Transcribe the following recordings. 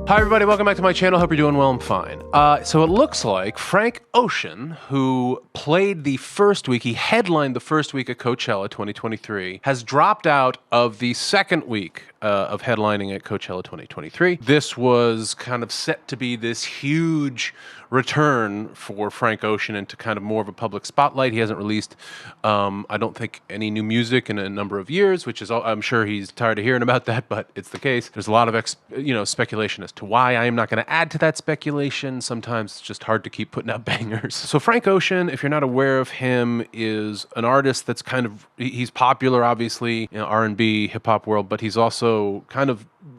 Hi everybody, welcome back to my channel. Hope you're doing well. I'm fine. So it looks like Frank Ocean, who played the first week, he headlined the first week at Coachella 2023, has dropped out of the second week of headlining at Coachella 2023. This was kind of set to be this huge return for Frank Ocean into kind of more of a public spotlight. He hasn't released, I don't think, any new music in a number of years, which is, I'm sure he's tired of hearing about that, but it's the case. There's a lot of speculation as to why. I am not going to add to that speculation. Sometimes it's just hard to keep putting out bangers. So Frank Ocean, if you're not aware of him, is an artist that's kind of, he's popular, obviously, R&B, hip-hop world, but he's also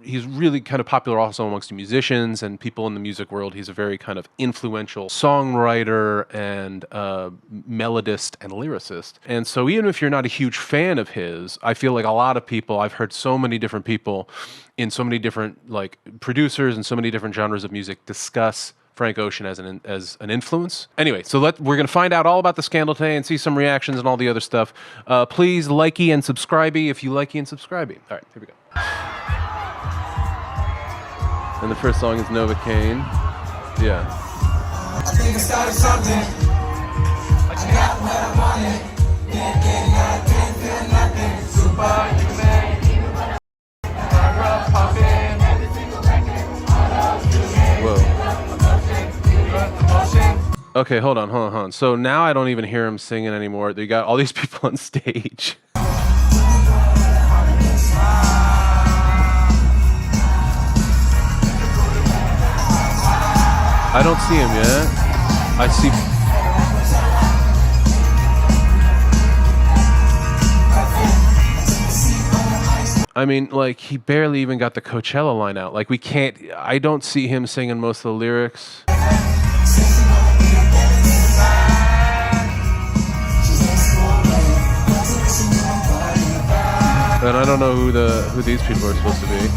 he's really kind of popular also amongst musicians and people in the music world. He's a very kind of influential songwriter and melodist and lyricist. And so even if you're not a huge fan of his, I feel like a lot of people, I've heard so many different people in so many different like producers and so many different genres of music discuss Frank Ocean as an influence. Anyway, so we're going to find out all about the scandal today and see some reactions and all the other stuff. Please likey and subscribey if you likey and subscribey. All right, here we go. And the first song is Novocaine. Yeah. I think I started something. I got what I wanted. Didn't get nothing, feel nothing. Superhuman. Whoa. Okay, hold on. So now I don't even hear him singing anymore. They got all these people on stage. I don't see him yet. I see. I mean, like, he barely even got the Coachella line out. Like, I don't see him singing most of the lyrics. And I don't know who these people are supposed to be.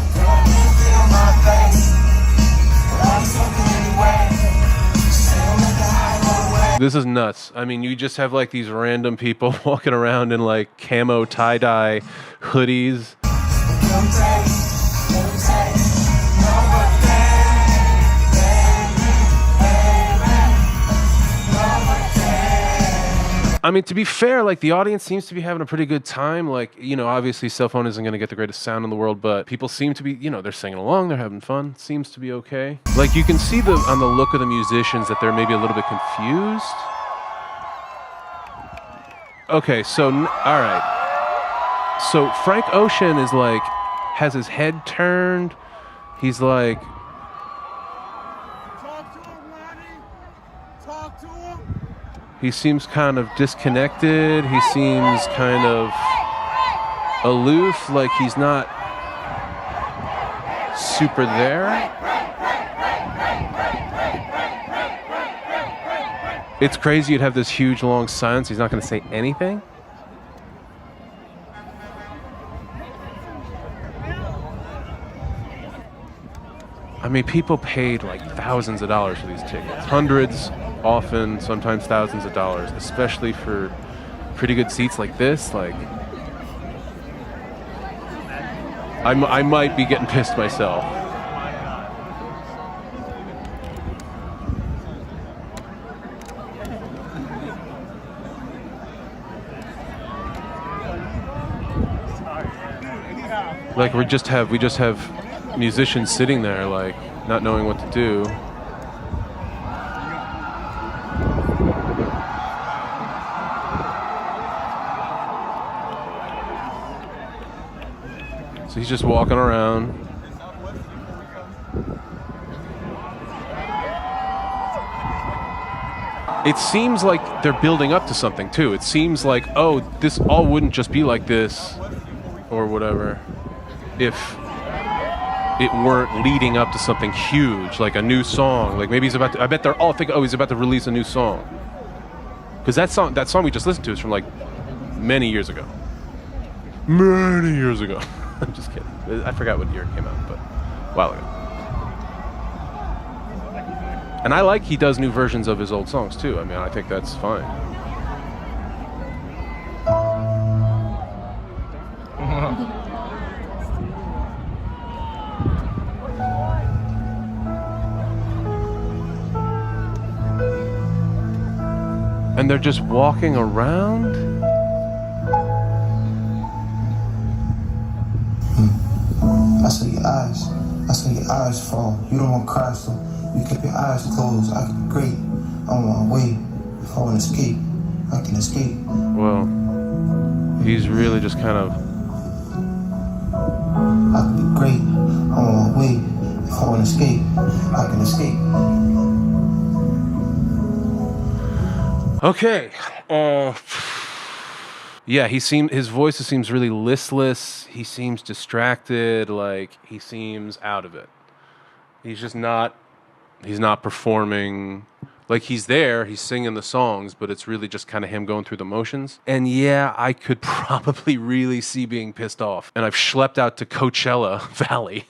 This is nuts. I mean, you just have like these random people walking around in like camo tie-dye hoodies. I mean, to be fair, like, the audience seems to be having a pretty good time. Like, obviously cell phone isn't going to get the greatest sound in the world, but people seem to be, they're singing along, they're having fun. Seems to be okay. Like, you can see on the look of the musicians that they're maybe a little bit confused. Okay, so, all right. So Frank Ocean is like, has his head turned. He's like... Talk to him, Lonnie. Talk to him. He seems kind of disconnected. He seems kind of aloof, like he's not super there. It's crazy you'd have this huge long silence. He's not going to say anything. I mean, people paid like thousands of dollars for these tickets. Hundreds, often, sometimes thousands of dollars, especially for pretty good seats like this. Like, I might be getting pissed myself. Like, we just have musicians sitting there, like, not knowing what to do. So he's just walking around. It seems like they're building up to something, too. It seems like, oh, this all wouldn't just be like this, or whatever, if it weren't leading up to something huge, like a new song. Like, maybe he's about to, I bet they're all thinking, oh, he's about to release a new song. Because that song we just listened to is from, like, many years ago. Many years ago. I'm just kidding. I forgot what year it came out, but a while ago. And I like he does new versions of his old songs, too. I mean, I think that's fine. And they're just walking around? I saw your eyes. I saw your eyes fall. You don't want to cry, so you kept your eyes closed. I could be great. I'm on my way. If I want to escape, I can escape. Well, he's really just kind of... I could be great. I'm on my way. If I want to escape, I can escape. Okay. Yeah, his voice seems really listless. He seems distracted, like he seems out of it. He's not performing. Like he's there, he's singing the songs, but it's really just kind of him going through the motions. And yeah, I could probably really see being pissed off. And I've schlepped out to Coachella Valley.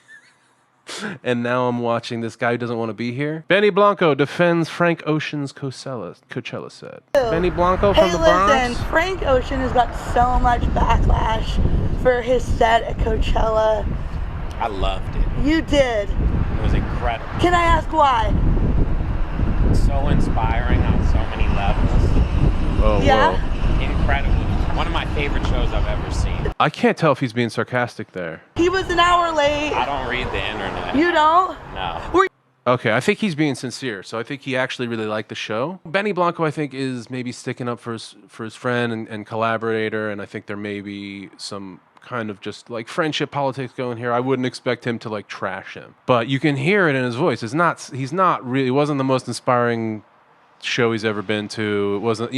And now I'm watching this guy who doesn't want to be here. Benny Blanco defends Frank Ocean's Coachella set. Benny Blanco from the Bronx. Listen, Frank Ocean has got so much backlash for his set at Coachella. I loved it. You did. It was incredible. Can I ask why? So inspiring on so many levels. Oh, Yeah? whoa. Incredible. One of my favorite shows I've ever seen. I can't tell if he's being sarcastic there. He was an hour late. I don't read the internet. You don't? No. Okay, I think he's being sincere, so I think he actually really liked the show. Benny Blanco, I think, is maybe sticking up for his friend and collaborator, and I think there may be some kind of just like friendship politics going here. I wouldn't expect him to like trash him, but you can hear it in his voice. It wasn't the most inspiring show he's ever been to. It wasn't,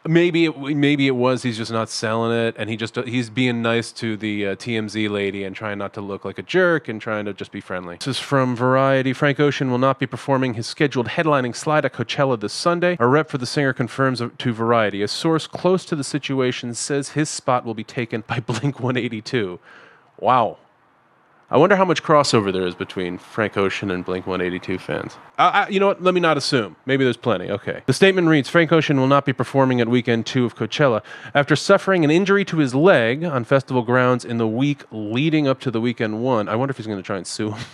maybe it was. He's just not selling it, and he's being nice to the TMZ lady and trying not to look like a jerk and trying to just be friendly. This is from Variety. Frank Ocean will not be performing his scheduled headlining slide at Coachella this Sunday. A rep for the singer confirms to Variety. A source close to the situation says his spot will be taken by Blink-182. Wow. I wonder how much crossover there is between Frank Ocean and Blink-182 fans. You know what? Let me not assume. Maybe there's plenty. Okay. The statement reads, Frank Ocean will not be performing at weekend 2 of Coachella after suffering an injury to his leg on festival grounds in the week leading up to the weekend 1. I wonder if he's going to try and sue him.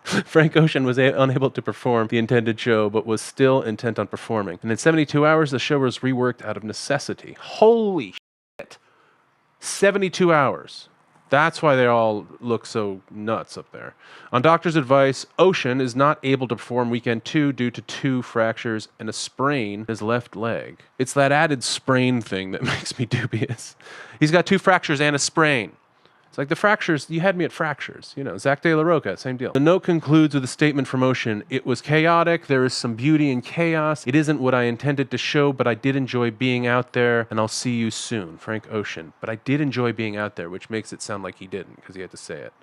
Frank Ocean was unable to perform the intended show, but was still intent on performing. And in 72 hours, the show was reworked out of necessity. Holy shit. 72 hours. That's why they all look so nuts up there. On doctor's advice, Ocean is not able to perform weekend 2 due to 2 fractures and a sprain in his left leg. It's that added sprain thing that makes me dubious. He's got 2 fractures and a sprain. It's like the fractures, you had me at fractures. Zach De La Roca, same deal. The note concludes with a statement from Ocean. It was chaotic. There is some beauty in chaos. It isn't what I intended to show, but I did enjoy being out there, and I'll see you soon. Frank Ocean. But I did enjoy being out there, which makes it sound like he didn't, because he had to say it.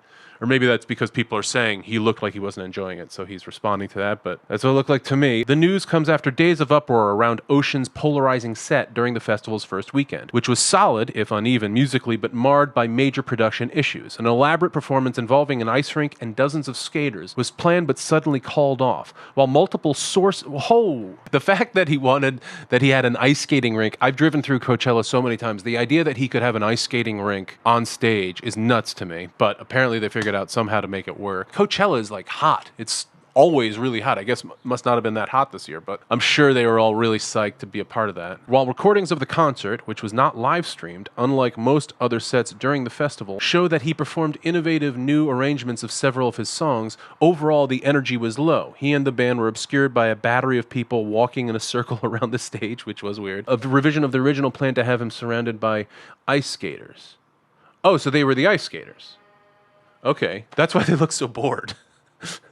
Or maybe that's because people are saying he looked like he wasn't enjoying it, so he's responding to that, but that's what it looked like to me. The news comes after days of uproar around Ocean's polarizing set during the festival's first weekend, which was solid, if uneven musically, but marred by major production issues. An elaborate performance involving an ice rink and dozens of skaters was planned but suddenly called off, while multiple the fact that he had an ice skating rink, I've driven through Coachella so many times, the idea that he could have an ice skating rink on stage is nuts to me, but apparently they figured out somehow to make it work. Coachella is like hot. It's always really hot. I guess must not have been that hot this year, but I'm sure they were all really psyched to be a part of that. While recordings of the concert, which was not live streamed, unlike most other sets during the festival, show that he performed innovative new arrangements of several of his songs, overall the energy was low. He and the band were obscured by a battery of people walking in a circle around the stage, which was weird. A revision of the original plan to have him surrounded by ice skaters. Oh, so they were the ice skaters. Okay, that's why they look so bored.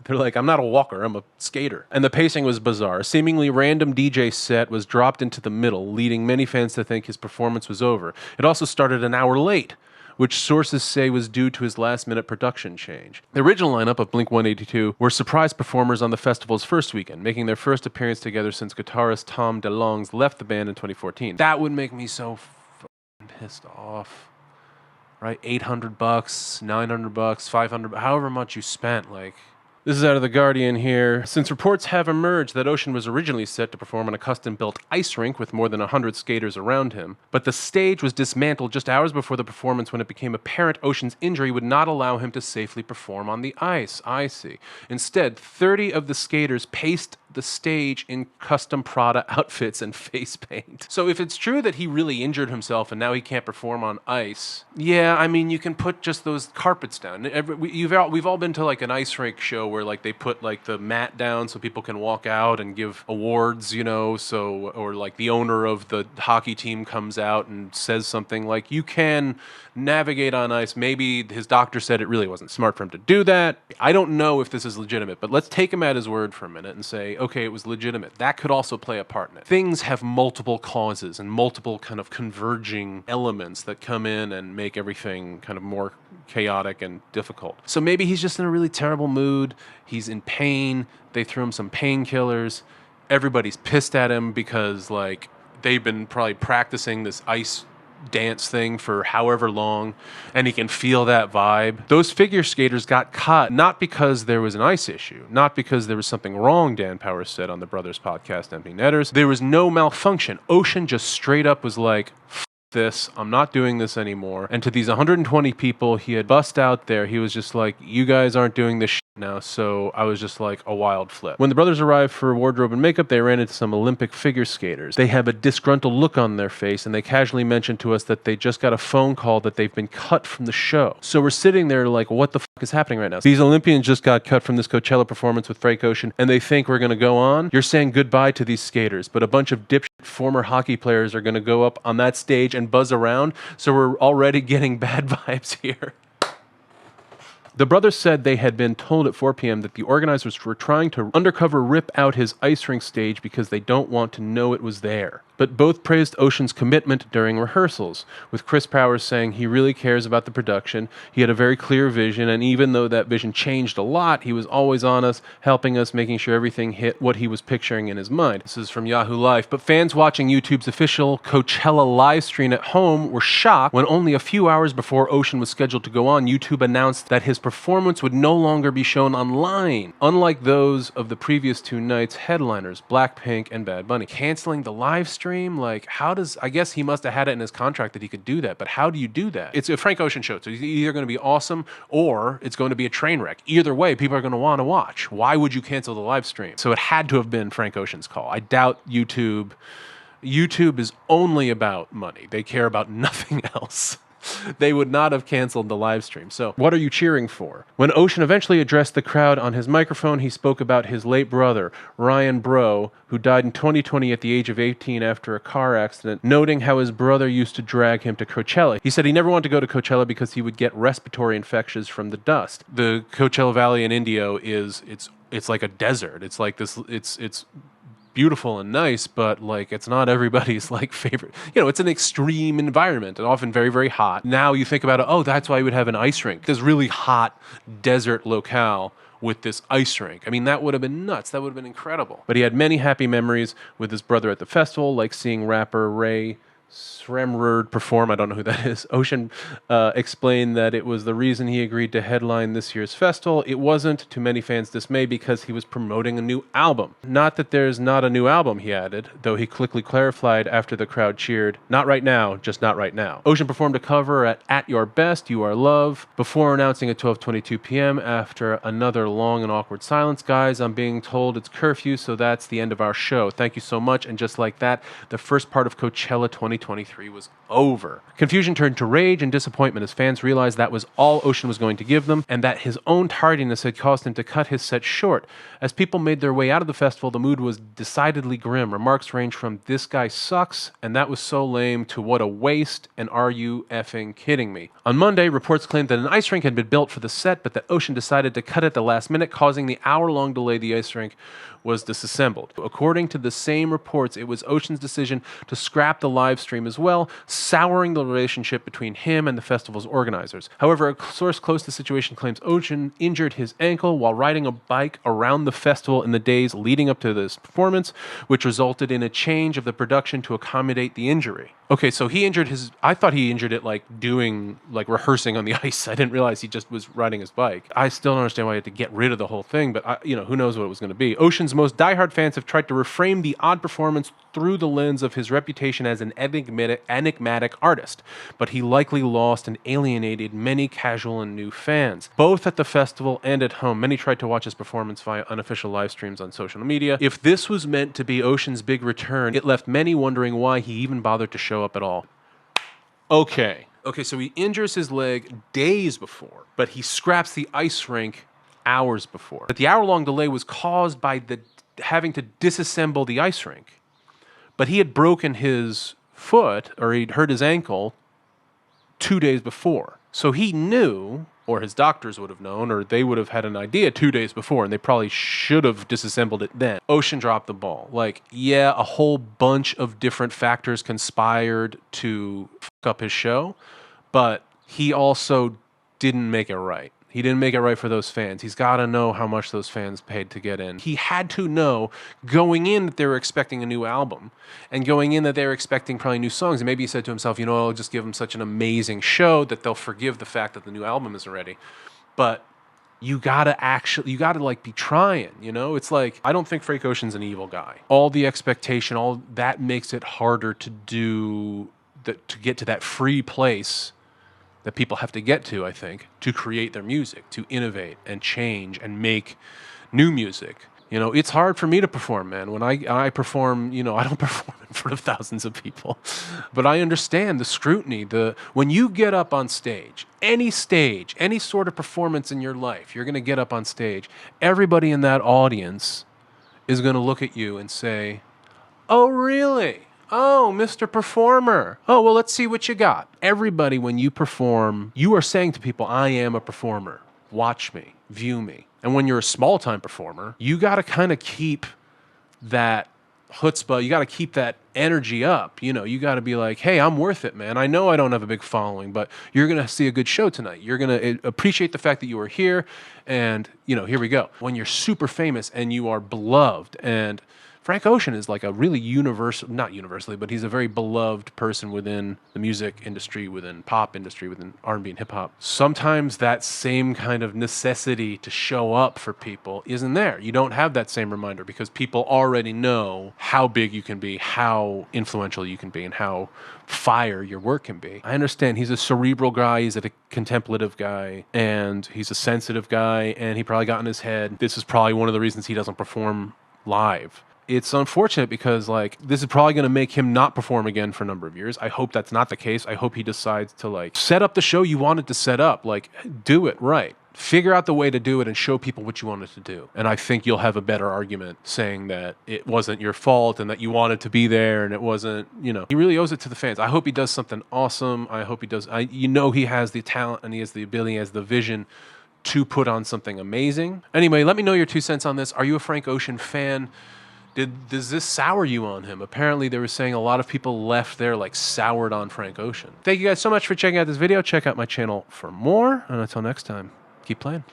They're like, I'm not a walker, I'm a skater. And the pacing was bizarre. A seemingly random DJ set was dropped into the middle, leading many fans to think his performance was over. It also started an hour late, which sources say was due to his last-minute production change. The original lineup of Blink-182 were surprise performers on the festival's first weekend, making their first appearance together since guitarist Tom DeLonge left the band in 2014. That would make me so pissed off. Right, $800, $900, $500, however much you spent, like... This is out of The Guardian here. Since reports have emerged that Ocean was originally set to perform on a custom-built ice rink with more than 100 skaters around him, but the stage was dismantled just hours before the performance when it became apparent Ocean's injury would not allow him to safely perform on the ice. I see. Instead, 30 of the skaters paced the stage in custom Prada outfits and face paint. So if it's true that he really injured himself and now he can't perform on ice, yeah, I mean, you can put just those carpets down. We've all been to like an ice rink show where like they put like the mat down so people can walk out and give awards, you know, so, or like the owner of the hockey team comes out and says something like, you can navigate on ice. Maybe his doctor said it really wasn't smart for him to do that. I don't know if this is legitimate, but let's take him at his word for a minute and say, okay, it was legitimate. That could also play a part in it. Things have multiple causes and multiple kind of converging elements that come in and make everything kind of more chaotic and difficult. So maybe he's just in a really terrible mood. He's in pain. They threw him some painkillers. Everybody's pissed at him because like they've been probably practicing this ice dance thing for however long, and he can feel that vibe. Those figure skaters got caught not because there was an ice issue, not because there was something wrong, Dan Powers said on the Brothers podcast, Empty Netters. There was no malfunction. Ocean just straight up was like, this, I'm not doing this anymore. And to these 120 people he had bust out there, he was just like, you guys aren't doing this shit now. So I was just like a wild flip. When the brothers arrived for wardrobe and makeup, they ran into some Olympic figure skaters. They have a disgruntled look on their face, and they casually mentioned to us that they just got a phone call that they've been cut from the show. So we're sitting there like, what the fuck is happening right now? These Olympians just got cut from this Coachella performance with Frank Ocean, and they think we're going to go on? You're saying goodbye to these skaters, but a bunch of dipshit former hockey players are going to go up on that stage and buzz around, so we're already getting bad vibes here. The brothers said they had been told at 4 p.m. that the organizers were trying to undercover rip out his ice rink stage because they don't want to know it was there. But both praised Ocean's commitment during rehearsals, with Chris Powers saying he really cares about the production. He had a very clear vision, and even though that vision changed a lot, he was always on us, helping us, making sure everything hit what he was picturing in his mind. This is from Yahoo Life. But fans watching YouTube's official Coachella live stream at home were shocked when only a few hours before Ocean was scheduled to go on, YouTube announced that his performance would no longer be shown online, unlike those of the previous two nights' headliners, Blackpink and Bad Bunny. Canceling the live stream? Like, how does, I guess he must have had it in his contract that he could do that, but how do you do that? It's a Frank Ocean show, so it's either going to be awesome or it's going to be a train wreck. Either way, people are going to want to watch. Why would you cancel the live stream? So it had to have been Frank Ocean's call. I doubt YouTube. YouTube is only about money. They care about nothing else. They would not have canceled the live stream. So what are you cheering for? When Ocean eventually addressed the crowd on his microphone, he spoke about his late brother, Ryan Bro, who died in 2020 at the age of 18 after a car accident, noting how his brother used to drag him to Coachella. He said he never wanted to go to Coachella because he would get respiratory infections from the dust. The Coachella Valley in India it's like a desert. It's like this, it's beautiful and nice, but like it's not everybody's like favorite. You know, it's an extreme environment and often very, very hot. Now you think about it, oh, that's why you would have an ice rink. This really hot desert locale with this ice rink. I mean, that would have been nuts. That would have been incredible. But he had many happy memories with his brother at the festival, like seeing rapper Ray Sremrud perform. I don't know who that is. Ocean explained that it was the reason he agreed to headline this year's festival. It wasn't, to many fans' dismay, because he was promoting a new album. Not that there's not a new album, he added, though he quickly clarified after the crowd cheered, not right now, just not right now. Ocean performed a cover at Your Best, You Are Love, before announcing at 12:22 p.m. after another long and awkward silence. Guys, I'm being told it's curfew, so that's the end of our show. Thank you so much. And just like that, the first part of Coachella 2023 was over. Confusion turned to rage and disappointment as fans realized that was all Ocean was going to give them, and that his own tardiness had caused him to cut his set short. As people made their way out of the festival, the mood was decidedly grim. Remarks ranged from "this guy sucks" and "that was so lame" to "what a waste" and "are you effing kidding me?" On Monday, reports claimed that an ice rink had been built for the set, but that Ocean decided to cut at the last minute, causing the hour-long delay. The ice rink was disassembled. According to the same reports, it was Ocean's decision to scrap the live stream as well, souring the relationship between him and the festival's organizers. However, a source close to the situation claims Ocean injured his ankle while riding a bike around the festival in the days leading up to this performance, which resulted in a change of the production to accommodate the injury. Okay, so he injured his. I thought he injured it like doing, like rehearsing on the ice. I didn't realize he just was riding his bike. I still don't understand why he had to get rid of the whole thing, but who knows what it was going to be. Ocean's most diehard fans have tried to reframe the odd performance through the lens of his reputation as an enigmatic artist, but he likely lost and alienated many casual and new fans, both at the festival and at home. Many tried to watch his performance via unofficial live streams on social media. If this was meant to be Ocean's big return, it left many wondering why he even bothered to show up at all. Okay, so he injures his leg days before, but he scraps the ice rink hours before. But the hour-long delay was caused by the having to disassemble the ice rink. But he had broken his foot, or he'd hurt his ankle 2 days before. So he knew, or his doctors would have known, or they would have had an idea 2 days before, and they probably should have disassembled it then. Ocean dropped the ball. Like, yeah, a whole bunch of different factors conspired to fuck up his show, but he also didn't make it right. He didn't make it right for those fans. He's got to know how much those fans paid to get in. He had to know going in that they were expecting a new album and going in that they were expecting probably new songs. And maybe he said to himself, I'll just give them such an amazing show that they'll forgive the fact that the new album isn't ready. But you gotta like be trying, It's like, I don't think Frank Ocean's an evil guy. All the expectation, all that makes it harder to do that, to get to that free place that people have to get to, I think, to create their music, to innovate and change and make new music. It's hard for me to perform, man. When I perform, I don't perform in front of thousands of people. But I understand the scrutiny, when you get up on stage, any sort of performance in your life, you're going to get up on stage. Everybody in that audience is going to look at you and say, "Oh, really? Oh, Mr. Performer. Oh, well, let's see what you got." Everybody, when you perform, you are saying to people, "I am a performer. Watch me, view me." And when you're a small-time performer, you got to kind of keep that chutzpah, you got to keep that energy up. You got to be like, "Hey, I'm worth it, man. I know I don't have a big following, but you're going to see a good show tonight. You're going to appreciate the fact that you were here, and, here we go." When you're super famous and you are beloved, and Frank Ocean is like a really not universally, but he's a very beloved person within the music industry, within pop industry, within R&B and hip hop. Sometimes that same kind of necessity to show up for people isn't there. You don't have that same reminder because people already know how big you can be, how influential you can be, and how fire your work can be. I understand he's a cerebral guy, he's a contemplative guy, and he's a sensitive guy, and he probably got in his head. This is probably one of the reasons he doesn't perform live. It's unfortunate because, this is probably going to make him not perform again for a number of years. I hope that's not the case. I hope he decides to, set up the show you wanted to set up. Do it right. Figure out the way to do it and show people what you wanted to do. And I think you'll have a better argument saying that it wasn't your fault and that you wanted to be there and it wasn't, He really owes it to the fans. I hope he does something awesome. I hope he does. He has the talent and he has the ability, he has the vision to put on something amazing. Anyway, let me know your 2 cents on this. Are you a Frank Ocean fan? Does this sour you on him? Apparently, they were saying a lot of people left there soured on Frank Ocean. Thank you guys so much for checking out this video. Check out my channel for more. And until next time, keep playing.